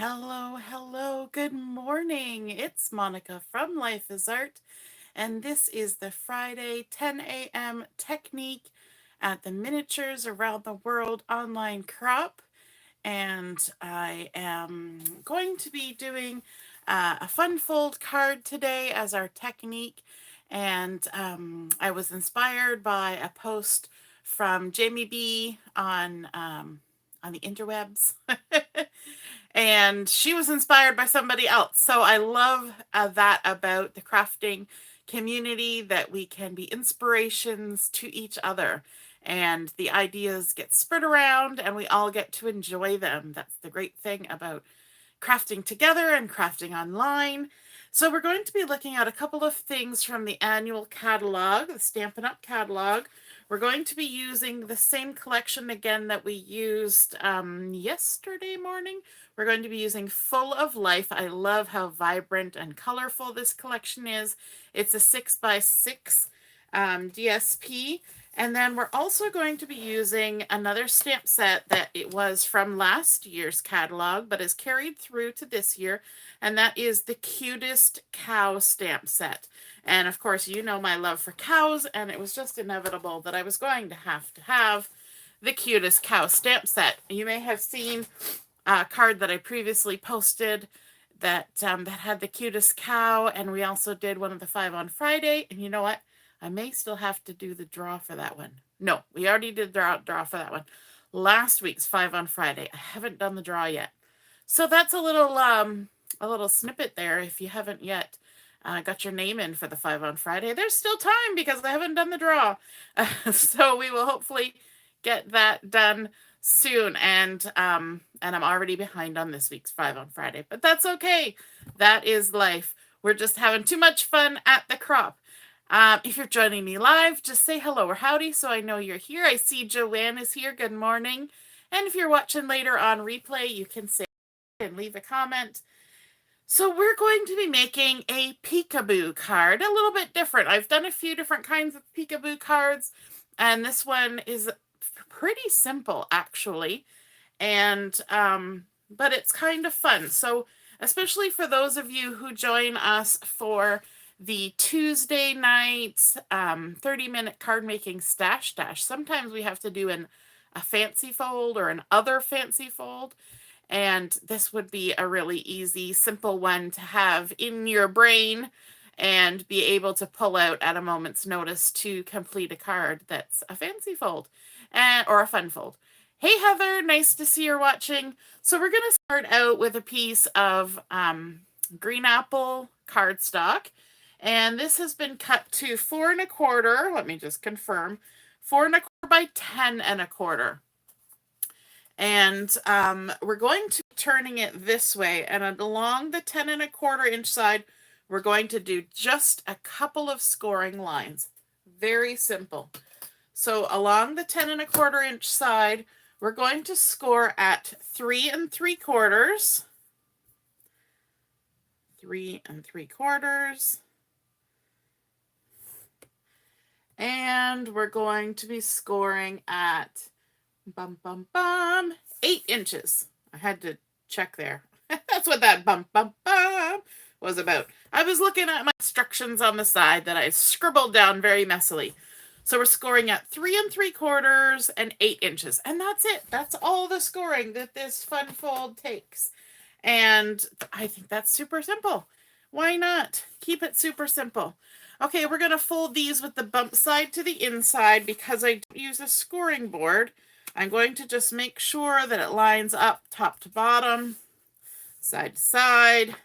Hello, hello, good morning. It's Monica from Life is Art, and this is the Friday 10 a.m. technique at the Miniatures Around the World online crop. And I am going to be doing a fun fold card today as our technique. And I was inspired by a post from JaimieB on the interwebs. And she was inspired by somebody else. So I love that about the crafting community, that we can be inspirations to each other and the ideas get spread around and we all get to enjoy them. That's the great thing about crafting together and crafting online. So we're going to be looking at a couple of things from the annual catalog, the Stampin' Up! Catalog. We're going to be using the same collection again that we used yesterday morning. We're going to be using Full of Life. I love how vibrant and colorful this collection is. It's a 6x6 DSP. And then we're also going to be using another stamp set that it was from last year's catalog, but is carried through to this year, and that is the Cutest Cow stamp set. And of course, you know my love for cows, and it was just inevitable that I was going to have the Cutest Cow stamp set. You may have seen a card that I previously posted that had the Cutest Cow, and we also did one of the 5 on Friday, and you know what? I may still have to do the draw for that one. No, we already did the draw for that one. Last week's 5 on Friday. I haven't done the draw yet. So that's a little snippet there if you haven't yet got your name in for the 5 on Friday. There's still time because I haven't done the draw. So we will hopefully get that done soon. And I'm already behind on this week's 5 on Friday, but that's okay. That is life. We're just having too much fun at the crop. If you're joining me live, just say hello or howdy so I know you're here. I see Joanne is here. Good morning. And if you're watching later on replay, you can say and leave a comment. So we're going to be making a Peekaboo card, a little bit different. I've done a few different kinds of Peekaboo cards, and this one is pretty simple actually. And but it's kind of fun. So especially for those of you who join us for the Tuesday night 30-minute card making stash dash. Sometimes we have to do a fancy fold or an other fancy fold. And this would be a really easy, simple one to have in your brain and be able to pull out at a moment's notice to complete a card that's a fancy fold or a fun fold. Hey, Heather, nice to see you're watching. So we're going to start out with a piece of green apple cardstock. And this has been cut to 4 1/4. Let me just confirm. 4 1/4 by 10 1/4. And we're going to be turning it this way. And along the 10 1/4 inch side, we're going to do just a couple of scoring lines. Very simple. So along the 10 1/4 inch side, we're going to score at 3 3/4. 3 3/4. And we're going to be scoring at 8 inches. I had to check there. That's what that was about. I was looking at my instructions on the side that I scribbled down very messily. So we're scoring at 3 3/4 and 8 inches. And that's it. That's all the scoring that this fun fold takes. And I think that's super simple. Why not? Keep it super simple. Okay, we're going to fold these with the bump side to the inside because I don't use a scoring board. I'm going to just make sure that it lines up top to bottom, side to side.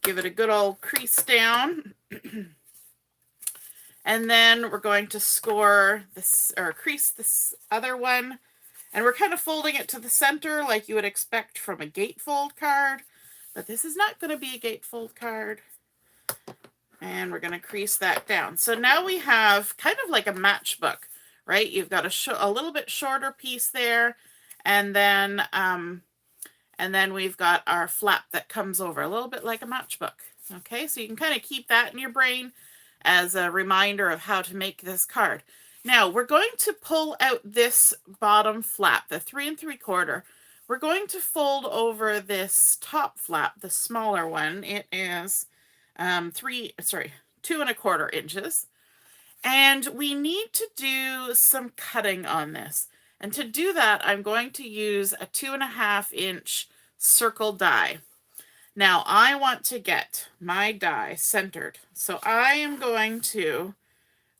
Give it a good old crease down. And then we're going to score this or crease this other one. And we're kind of folding it to the center like you would expect from a gatefold card. But this is not going to be a gatefold card. And we're going to crease that down. So now we have kind of like a matchbook, right? You've got a little bit shorter piece there. And then we've got our flap that comes over, a little bit like a matchbook. Okay, so you can kind of keep that in your brain as a reminder of how to make this card. Now we're going to pull out this bottom flap, the 3 3/4. we're going to fold over this top flap, the smaller one. It is 2¼ inches. And we need to do some cutting on this. And to do that, I'm going to use a 2½ inch circle die. Now I want to get my die centered. So I am going to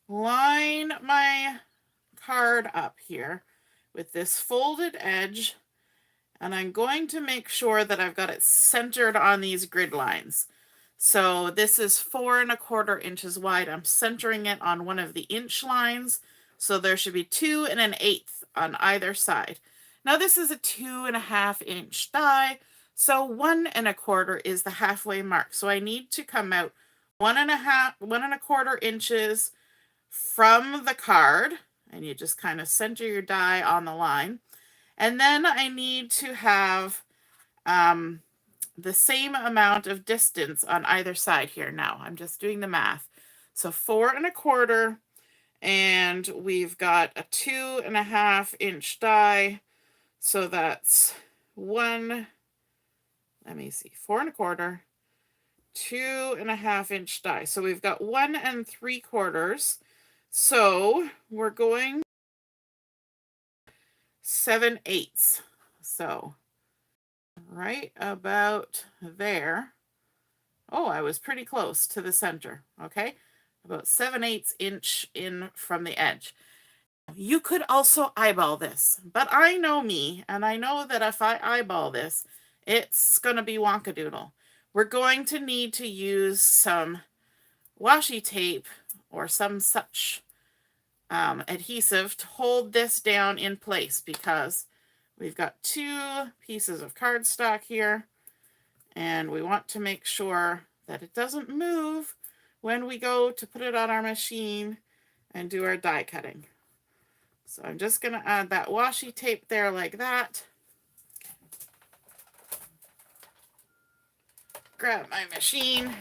line my card up here with this folded edge, and I'm going to make sure that I've got it centered on these grid lines. So this is 4¼ inches wide. I'm centering it on one of the inch lines. So there should be 2 1/8 on either side. Now this is a 2½ inch die. So 1 1/4 is the halfway mark. So I need to come out 1 1/4 inches from the card. And you just kind of center your die on the line. And then I need to have the same amount of distance on either side here. Now I'm just doing the math. So 4 1/4, and we've got a 2½ inch die. So that's 4 1/4, 2½ inch die. So we've got 1 3/4. So we're going 7/8. So right about there. Oh, I was pretty close to the center. Okay, about 7/8 inch in from the edge. You could also eyeball this, but I know me, and I know that if I eyeball this, it's going to be wonkadoodle. We're going to need to use some washi tape or some such adhesive to hold this down in place, because we've got 2 pieces of cardstock here, and we want to make sure that it doesn't move when we go to put it on our machine and do our die cutting. So I'm just going to add that washi tape there like that. Grab my machine.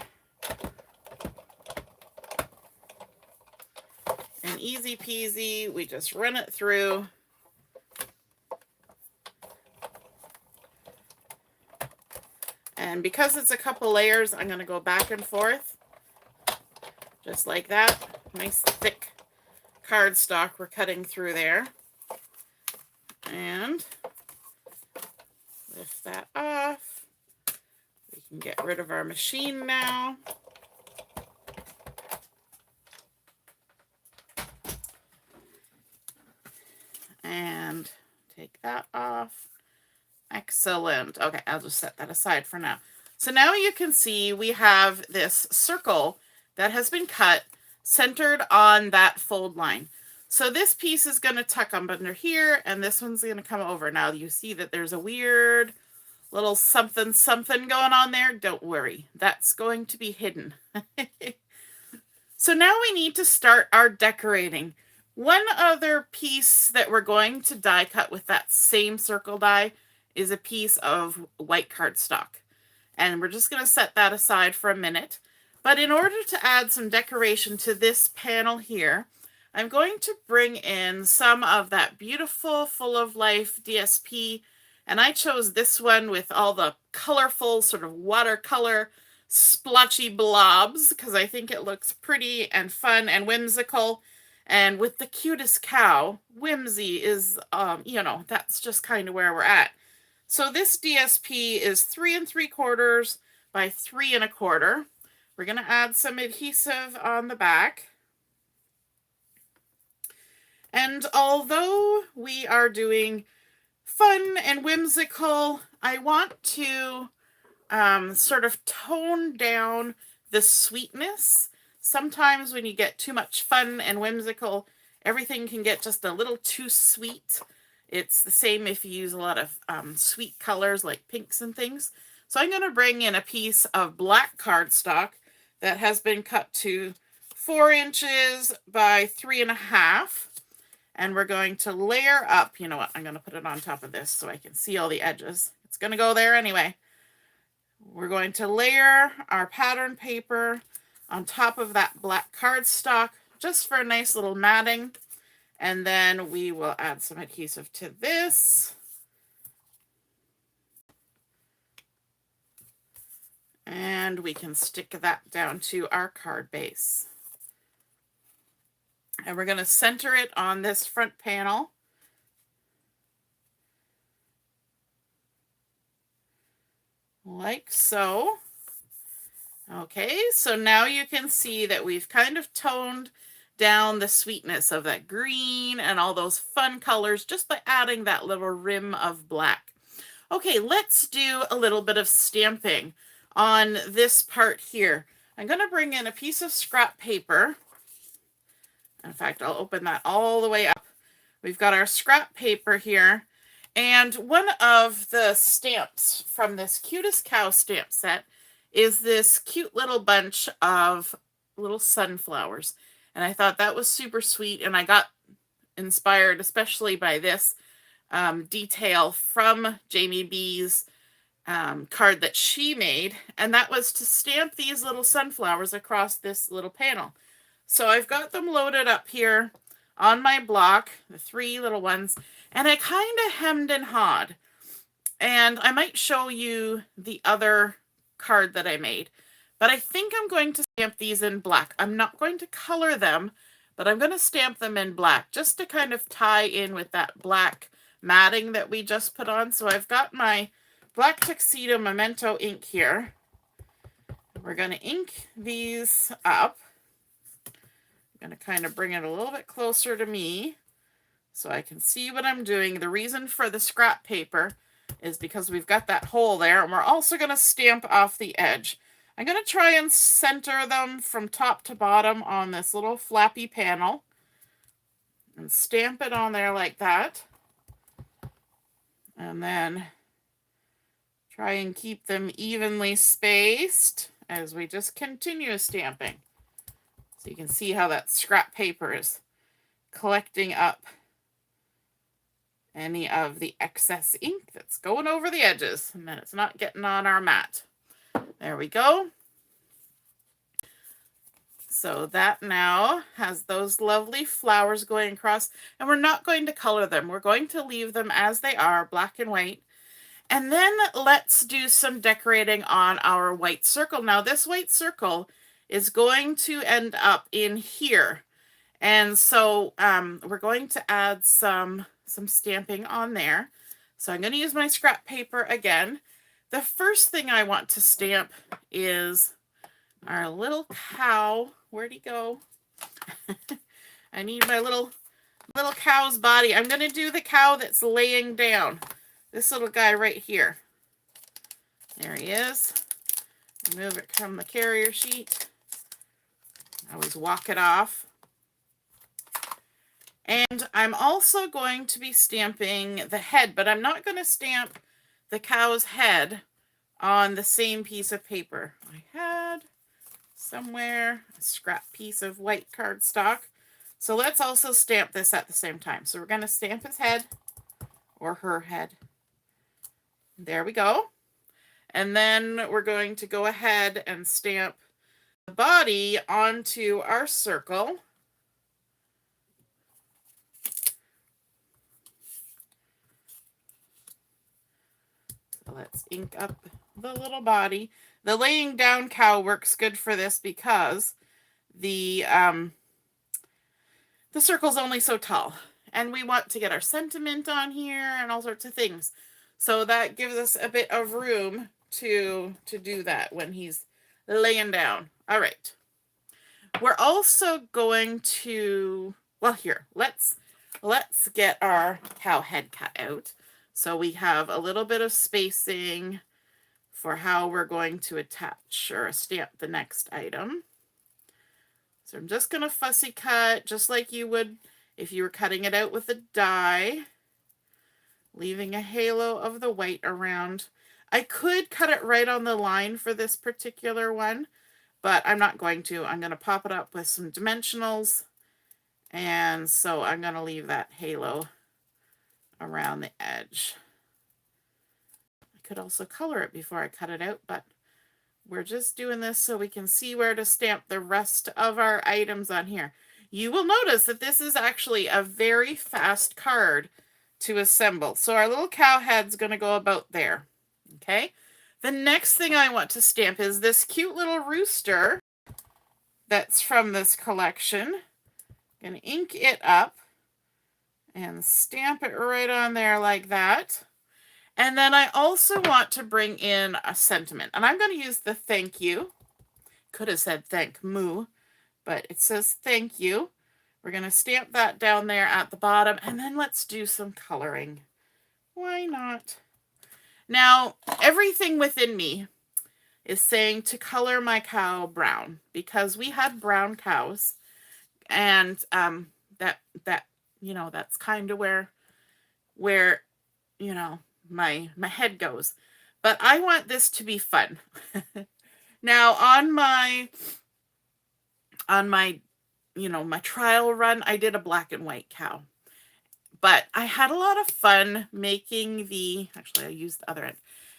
And easy peasy, we just run it through. And because it's a couple layers, I'm going to go back and forth. Just like that. Nice thick cardstock we're cutting through there. And lift that off. We can get rid of our machine now. And take that off. Excellent. Okay, I'll just set that aside for now. So now you can see we have this circle that has been cut centered on that fold line. So this piece is going to tuck up under here, and this one's going to come over. Now you see that there's a weird little something going on there. Don't worry, that's going to be hidden. So now we need to start our decorating. One other piece that we're going to die cut with that same circle die is a piece of white cardstock. And we're just going to set that aside for a minute. But in order to add some decoration to this panel here, I'm going to bring in some of that beautiful Full of Life DSP. And I chose this one with all the colorful sort of watercolor splotchy blobs because I think it looks pretty and fun and whimsical. And with the Cutest Cow, whimsy is, that's just kind of where we're at. So this DSP is 3 3/4 by 3 1/4. We're going to add some adhesive on the back. And although we are doing fun and whimsical, I want to sort of tone down the sweetness. Sometimes when you get too much fun and whimsical, everything can get just a little too sweet. It's the same if you use a lot of sweet colors like pinks and things. So I'm going to bring in a piece of black cardstock that has been cut to 4 inches by 3 1/2. And we're going to layer up. You know what? I'm going to put it on top of this so I can see all the edges. It's going to go there anyway. We're going to layer our pattern paper on top of that black cardstock just for a nice little matting. And then we will add some adhesive to this. And we can stick that down to our card base. And we're going to center it on this front panel. Like so. Okay, so now you can see that we've kind of toned down the sweetness of that green and all those fun colors just by adding that little rim of black. Okay, let's do a little bit of stamping on this part here. I'm going to bring in a piece of scrap paper. In fact, I'll open that all the way up. We've got our scrap paper here. And one of the stamps from this Cutest Cow stamp set is this cute little bunch of little sunflowers. And I thought that was super sweet. And I got inspired, especially by this detail from JaimieB's card that she made. And that was to stamp these little sunflowers across this little panel. So I've got them loaded up here on my block, the 3 little ones, and I kind of hemmed and hawed. And I might show you the other card that I made, but I think I'm going to stamp these in black. I'm not going to color them, but I'm going to stamp them in black just to kind of tie in with that black matting that we just put on. So I've got my black Tuxedo Memento ink here. We're going to ink these up. I'm going to kind of bring it a little bit closer to me so I can see what I'm doing. The reason for the scrap paper is because we've got that hole there, and we're also going to stamp off the edge. I'm going to try and center them from top to bottom on this little flappy panel and stamp it on there like that. And then try and keep them evenly spaced as we just continue stamping. So you can see how that scrap paper is collecting up any of the excess ink that's going over the edges, and then it's not getting on our mat. There we go. So that now has those lovely flowers going across, and we're not going to color them. We're going to leave them as they are, black and white. And then let's do some decorating on our white circle. Now this white circle is going to end up in here. And so we're going to add some stamping on there. So I'm going to use my scrap paper again. The first thing I want to stamp is our little cow. Where'd he go? I need my little cow's body. I'm going to do the cow that's laying down. This little guy right here. There he is. Remove it from the carrier sheet. I always walk it off. And I'm also going to be stamping the head, but I'm not going to stamp the cow's head on the same piece of paper. I had somewhere a scrap piece of white cardstock. So let's also stamp this at the same time. So we're going to stamp his head or her head. There we go. And then we're going to go ahead and stamp the body onto our circle. So let's ink up the little body. The laying down cow works good for this because the circle's only so tall. And we want to get our sentiment on here and all sorts of things. So that gives us a bit of room to do that when he's laying down. All right. We're also going to, well, here, let's get our cow head cut out. So we have a little bit of spacing for how we're going to attach or stamp the next item. So I'm just going to fussy cut just like you would if you were cutting it out with a die, leaving a halo of the white around. I could cut it right on the line for this particular one, but I'm not going to. I'm going to pop it up with some dimensionals, and so I'm going to leave that halo around the edge. I could also color it before I cut it out, but we're just doing this so we can see where to stamp the rest of our items on here. You will notice that this is actually a very fast card to assemble. So our little cow head's going to go about there. Okay. The next thing I want to stamp is this cute little rooster that's from this collection. I'm going to ink it up and stamp it right on there like that. And then I also want to bring in a sentiment. And I'm going to use the thank you. Could have said thank moo, but it says thank you. We're going to stamp that down there at the bottom. And then let's do some coloring. Why not? Now, everything within me is saying to color my cow brown because we had brown cows. And that you know, that's kind of where you know, my head goes. But I want this to be fun. Now on my you know, my trial run, I did a black and white cow. But I had a lot of fun making actually I used the other end,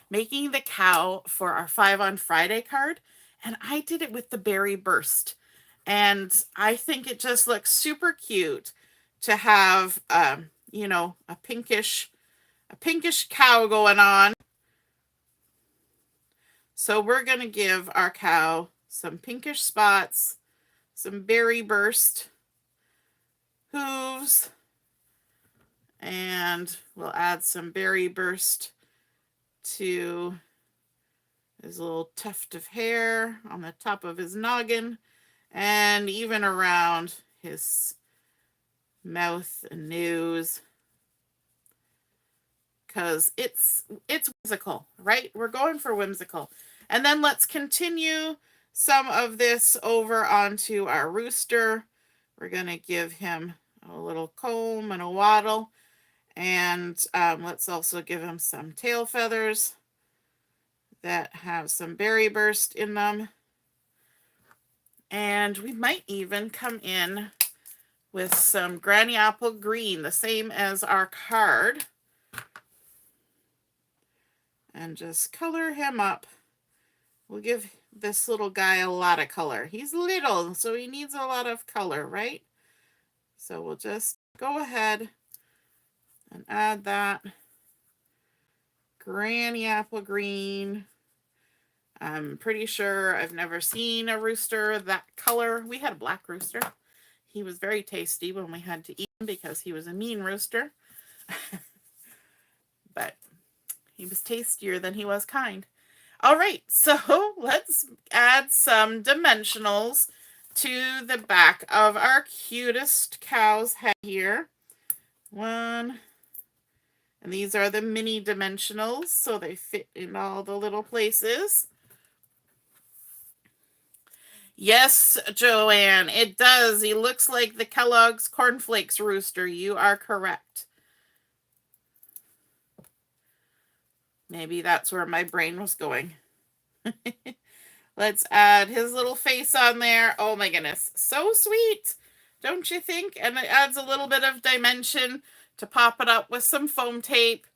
making the cow for our 5 on Friday card. And I did it with the berry burst. And I think it just looks super cute to have, you know, a pinkish cow going on. So we're going to give our cow some pinkish spots, some berry burst hooves, and we'll add some berry burst to his little tuft of hair on the top of his noggin and even around his mouth and nose, because it's whimsical, right? We're going for whimsical. And then let's continue some of this over onto our rooster. We're going to give him a little comb and a waddle. And let's also give him some tail feathers that have some berry burst in them. And we might even come in with some granny apple green, the same as our card. And just color him up. We'll give this little guy a lot of color. He's little, so he needs a lot of color, right? So we'll just go ahead and add that granny apple green. I'm pretty sure I've never seen a rooster that color. We had a black rooster. He was very tasty when we had to eat him because he was a mean rooster. But he was tastier than he was kind. All right, so let's add some dimensionals to the back of our cutest cow's head here. One. And these are the mini dimensionals, so they fit in all the little places. Yes, Joanne, it does. He looks like the Kellogg's Cornflakes rooster. You are correct. Maybe that's where my brain was going. Let's add his little face on there. Oh my goodness. So sweet. Don't you think? And it adds a little bit of dimension to pop it up with some foam tape.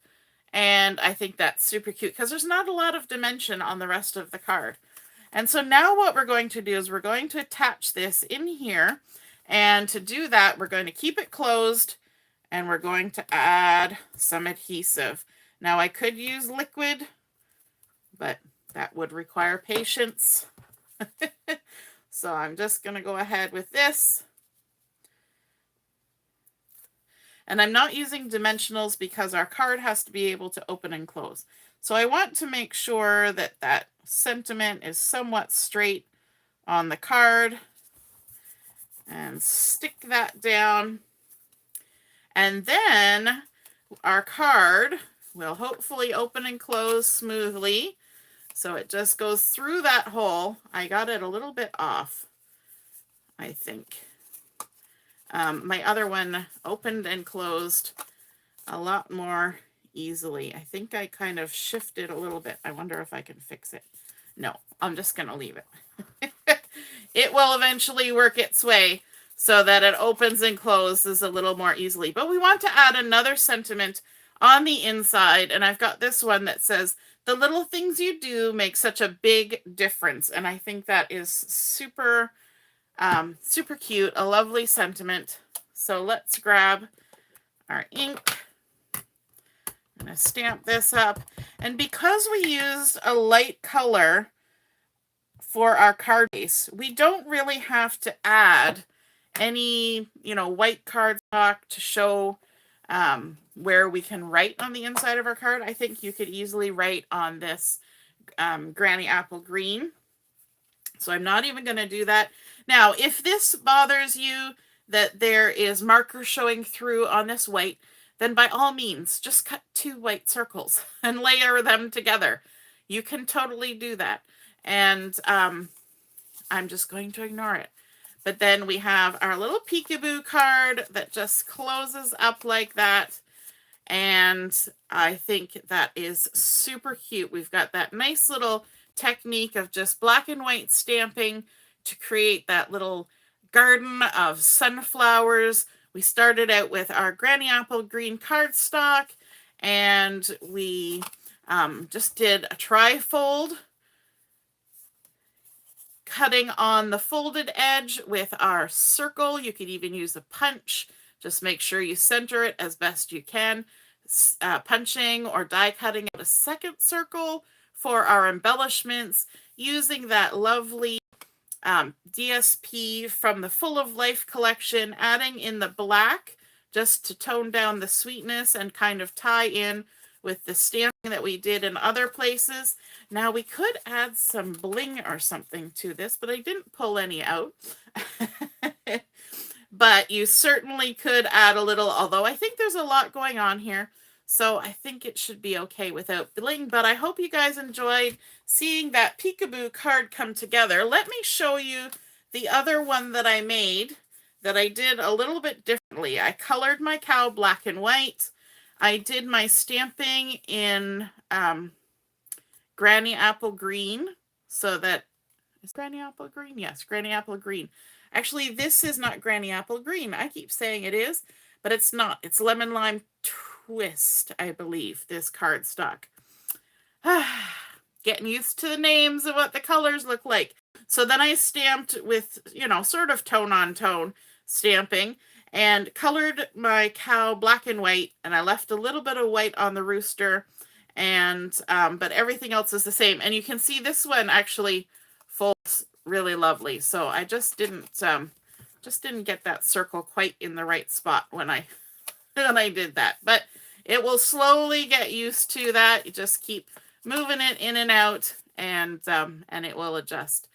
And I think that's super cute because there's not a lot of dimension on the rest of the card. And so now what we're going to do is we're going to attach this in here. And to do that, we're going to keep it closed and we're going to add some adhesive. Now I could use liquid, but that would require patience. So I'm just going to go ahead with this. And I'm not using dimensionals because our card has to be able to open and close. So I want to make sure that that sentiment is somewhat straight on the card. And stick that down. And then our card will hopefully open and close smoothly. So it just goes through that hole. I got it a little bit off, I think. My other one opened and closed a lot more easily. I think I kind of shifted a little bit. I wonder if I can fix it. No, I'm just going to leave it. It will eventually work its way so that it opens and closes a little more easily. But we want to add another sentiment on the inside. And I've got this one that says, the little things you do make such a big difference. And I think that is super super cute, a lovely sentiment. So let's grab our ink. I'm going to stamp this up. And because we used a light color for our card base, we don't really have to add any, white cardstock to show where we can write on the inside of our card. I think you could easily write on this Granny Apple Green. So I'm not even going to do that. Now, if this bothers you that there is marker showing through on this white, then by all means, just cut 2 white circles and layer them together. You can totally do that. And I'm just going to ignore it. But then we have our little Peekaboo card that just closes up like that. And I think that is super cute. We've got that nice little technique of just black and white stamping to create that little garden of sunflowers. We started out with our Granny Apple Green cardstock, and we just did a trifold, cutting on the folded edge with our circle. You could even use a punch. Just make sure you center it as best you can. Punching or die cutting out a second circle for our embellishments, using that lovely DSP from the Full of Life collection, adding in the black just to tone down the sweetness and kind of tie in with the stamping that we did in other places. Now we could add some bling or something to this, but I didn't pull any out. But you certainly could add a little, although I think there's a lot going on here. So I think it should be okay without bling, but I hope you guys enjoyed seeing that Peekaboo card come together. Let me show you the other one that I made that I did a little bit differently. I colored my cow black and white. I did my stamping in Granny Apple Green, so that, is Granny Apple Green? Yes, Granny Apple Green. Actually, this is not Granny Apple Green. I keep saying it is, but it's not. It's Lemon Lime Twist, I believe, this cardstock. Getting used to the names of what the colors look like. So then I stamped with, sort of tone on tone stamping, and colored my cow black and white, and I left a little bit of white on the rooster, and but everything else is the same. And you can see this one actually folds really lovely. So I just didn't get that circle quite in the right spot when I did that, but it will slowly get used to that. You just keep moving it in and out, and it will adjust.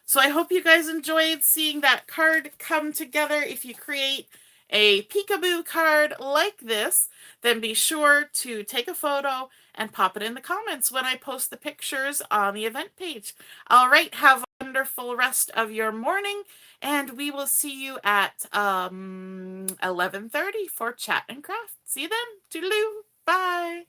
So I hope you guys enjoyed seeing that card come together. If you create a Peekaboo card like this, then be sure to take a photo and pop it in the comments when I post the pictures on the event page. All right, have a wonderful rest of your morning, and we will see you at 11:30 for Chat and Craft. See you then. Toodaloo. Bye.